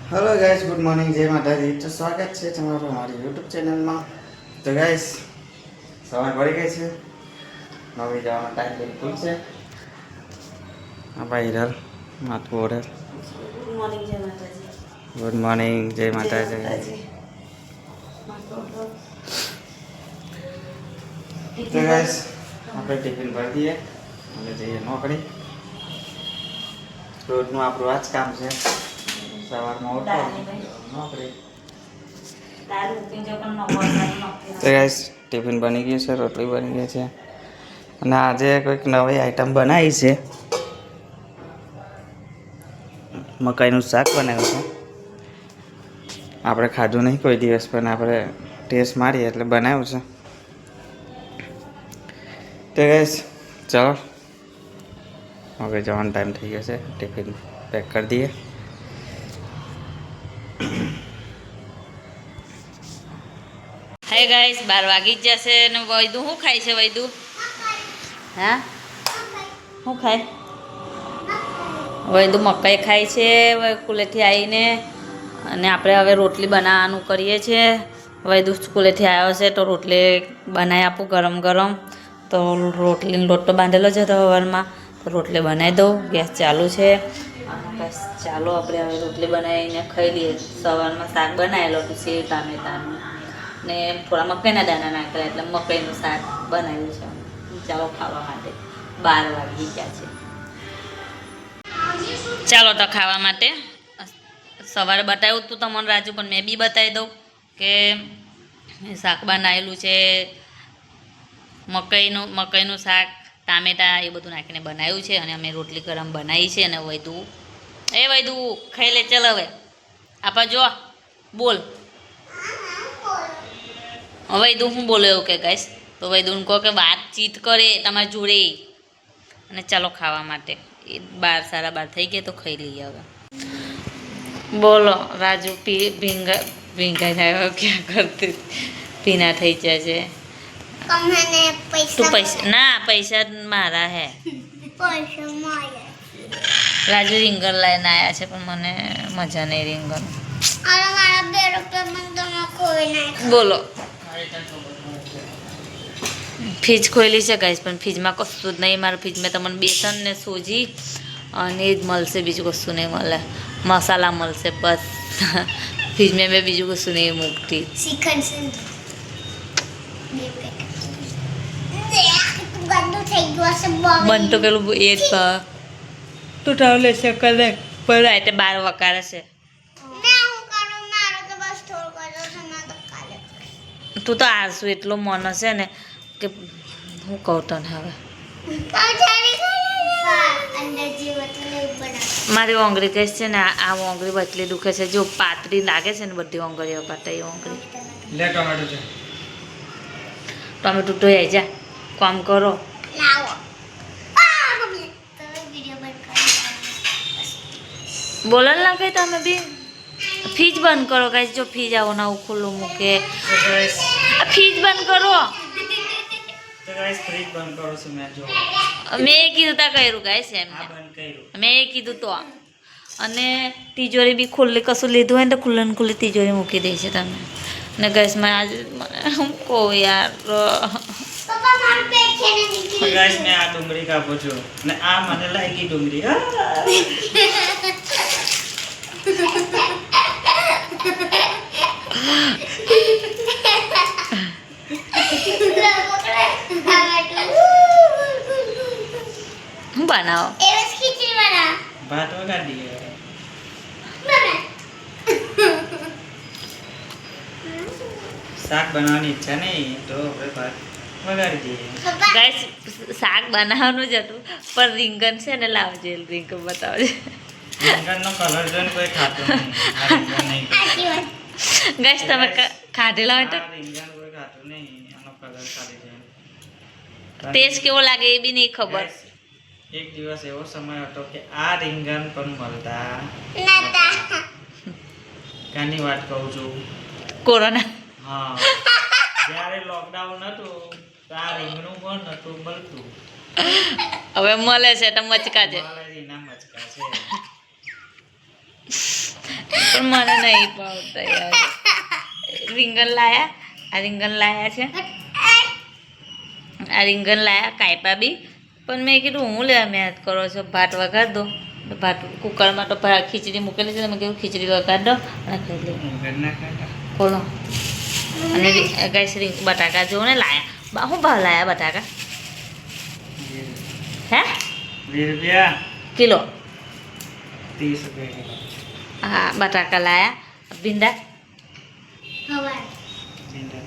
Hello guys, good morning, जय माता दी। तो स्वागत है તમારું અમારી YouTube ચેનલમાં। તો ગાઈસ સવાર પડી ગઈ છે, નવી જવાનો ટાઈમ બિલકુલ છે। આ ભાઈ હિરલ માથું ઓઢે। ગુડ મોર્નિંગ જય માતાજી। ગુડ મોર્નિંગ, જય માતાજી। તો ગાઈસ આપણે ટિફિન ભરી દઈએ અને જઈએ નોકરી। રોજનું આપણું આ જ કામ છે, સવારમાં ઉઠો નોકરી। તો ગાઈસ ટિફિન બની ગયું છે, રોટલી બની ગઈ છે અને આજે કોઈક નવી આઈટમ બનાવી છે। મકાઈનું શાક બનાવ્યું છે। આપણે ખાધું નહીં કોઈ દિવસ, પણ આપણે ટેસ્ટ મારીએ એટલે બનાવ્યું છે। તો ગાઈસ ચલો હવે જવાનો ટાઈમ થઈ ગયો છે, ટિફિન પેક કરી દઈએ। હાય ગાઈસ 12 વાગી જ જશે ને વૈદુ શું ખાય છે? વૈદુ હા શું ખાય? વૈદુ મકાઈ ખાય છે સ્કૂલેથી આવીને, અને આપણે હવે રોટલી બનાવવાનું કરીએ છીએ। વૈદુ સ્કૂલેથી આવ્યો છે તો રોટલી બનાવી આપું ગરમ ગરમ। તો રોટલીનો લોટ તો બાંધેલો છે તો સવારમાં, તો રોટલી બનાવી દઉં। ગેસ ચાલુ છે અને બસ ચાલો આપણે હવે રોટલી બનાવીને ખાઈ લઈએ। સવારમાં શાક બનાવેલું હતું સેવ ટામેટાનું ને થોડા મકાઈના દાણા નાખેલા, એટલે મકાઈનું શાક બનાવ્યું છે। ચાલો ખાવા માટે 12 વાગી ગયા છે। ચાલો તો ખાવા માટે સવારે બતાવ્યું હતું તમને રાજુ, પણ મેં બી બતાવી દઉં કે શાક બનાવેલું છે। મકાઈનું શાક ટામેટાં એ બધું નાખીને બનાવ્યું છે, અને અમે રોટલી ગરમ બનાવી છે। અને વૈદુ ખાઈ લે, ચાલ હવે આપા જો બોલ વૈદુ હું બોલો એવું કે ગાઈસ, તો વૈદુને કહો કે વાતચીત કરે તમારી જોડે। અને ચાલો ખાવા માટે 12 સાડા 12 થઈ ગયા, તો ખાઈ લઈએ હવે। બોલો રાજુ ભીંગાઈ થાય ક્યાં કરતી ભીના થઈ જાય છે। તું પૈસા ના, પૈસા મારા હે। રાજુ રીંગણ લઈને આવ્યા છે, પણ મને મજા નહીં રીંગણ। બોલો ફ્રીજ ખોલી છે ગાઈસ, પણ ફ્રીજમાં કશું જ નહીં। મારું ફ્રીજ મેં તમને બેસન ને સોજી અને એ જ મળશે, બીજું કશું નહીં મળે। મસાલા મળશે બસ। ફ્રીજમાં મેં બીજું કશું નહીં મૂકતી। બનતો પેલું એ જ તું ટાવ લેશે કરે પર એટલે 12 વકારે છે। તું તો આરસુ એટલો મન હશે ને કે હું કહું તને હવે। મારી ઓંગળી કહે છે ને, આ ઓંગળી બચલી દુખે છે, જો પાતળી લાગે છે ને બધી ઓંગળીઓ કરતા એ ઓંગળી। ટમેટું તો આવી જા, કામ કરો। બોલો ના કઈ તમે બી ફ્રીજ બંધ કરો ગાઈસ। જો ફ્રીજ આવો નવું ખુલ્લું મૂકે, ફ્રીજ બંધ કરો। મેં કીધું તા કર્યું ગાઈસ, એમ મેં કીધું તો। અને તિજોરી બી ખુલ્લી કશું લીધું હોય ને તો ખુલ્લે ને ખુલ્લી તિજોરી મૂકી દે છે તમે। ને ગાઈસ મેં આજે હું કહું યાર, ગાઈસ મેં આ ડુંગળી કાપું છું ને આ મને લાગી ડુંગળી। હું બનાવો ભાત વગાડી દઈએ। શાક બનાવવાની ઈચ્છા નહીં તો આપણે ભાત વગાડી દઈએ। ગાઈસ શાક બનાવવાનું જ હતું, પણ રીંગણ છે ને લાવજે, રીંગણ બતાવજે। રીંગણનો કલર જોઈને કોઈ ખાતું નહીં, આ રીંગણ નહીં ગાઈસ તમે ખાધેલા હોય તો રીંગણ કોઈ ખાતું નહીં, આનો કલર ખાલી જોઈને। ટેસ્ટ કેવો લાગે એ બી નહીં ખબર। એક દિવસ એવો સમય હતો કે આ રીંગણ પણ મળતા કાની વાત કહું છું, કોરોના। હા, જ્યારે લોકડાઉન હતું તો આ રીંગણું પણ નતું મળતું। હવે મળે છે તો મચકા છે। મચકા છે। પણ મને નહીં ભાવતા યાર. રીંગણ લાયા, આ રીંગણ લાયા છે, આ રીંગણ લાયા, કાયપા બી. પણ મેં કીધું હું લેવા મહેનત કરો છો, ભાત વઘાર દો. તો ભાત કુકરમાં તો ખીચડી મૂકેલી છે, મેં કીધું ખીચડી વઘાર દો અને ખાઈ લઈએ. ખોલો. અને ગાઈસ બટાકા જો ને લાયા. શું ભાવ લાયા બટાકા? હે 20 રૂપિયા કિલો. 30 રૂપિયા કિલો. હા બટાકા લાયા. ભીંડા ભીંડા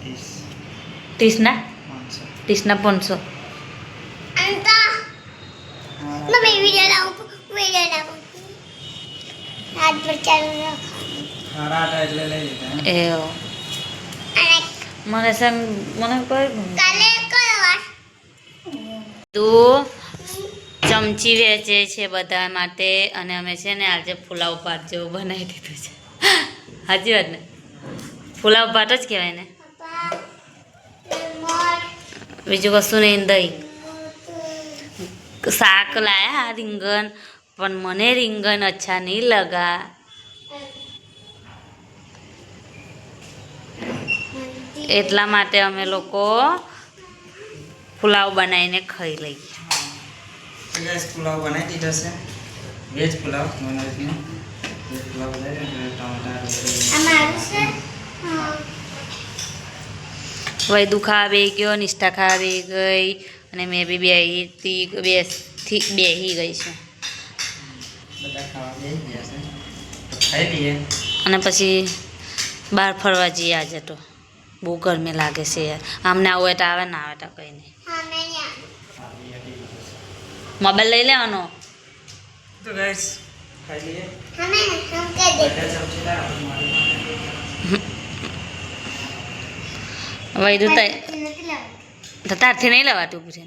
30 ના 500. 30 ના 500. હારા એટલે લઈ લીધા. એવો મને છે મને કોઈ તું ચમચી વેચે છે બધા માટે અને અમે છે ને આજે પુલાવ ભાત જેવું બનાવી દીધું છે. સાચી વાત ને? પુલાવ ભાત જ કહેવાય ને, બીજું કશું નહીં. દહીં શાક લાયા રીંગણ, પણ મને રીંગણ અચ્છા નહીં લગા. એટલા માટે અમે લોકો પુલાવ બનાવીને ખાઈ લઈએ. ગેસ પુલાવ બનાવી દીધો છે, વેજ પુલાવ. નોનવેજનો વેજ પુલાવ બનાવી ટમાટા વૈદુ ખાવા બેસી ગયો, નિષ્ઠા ખાવા બેસી ગઈ અને મેં બી બેસી ગઈ છું. બધા ખાવા બેસી ગયા છે, ખાઈ લઈએ. અને પછી બહાર ફરવા જઈએ. આજે તો બહુ ગરમી લાગે છે યાર. આમને આવું તો આવે ના આવે તો કંઈ નહીં. મોબાઈલ લઈ લેવાનો. તો ગાઈસ ખાઈ લઈએ. બધા ચમચી લાવો. વૈદુ તો તારથી નહીં લેવાતું પૂછે.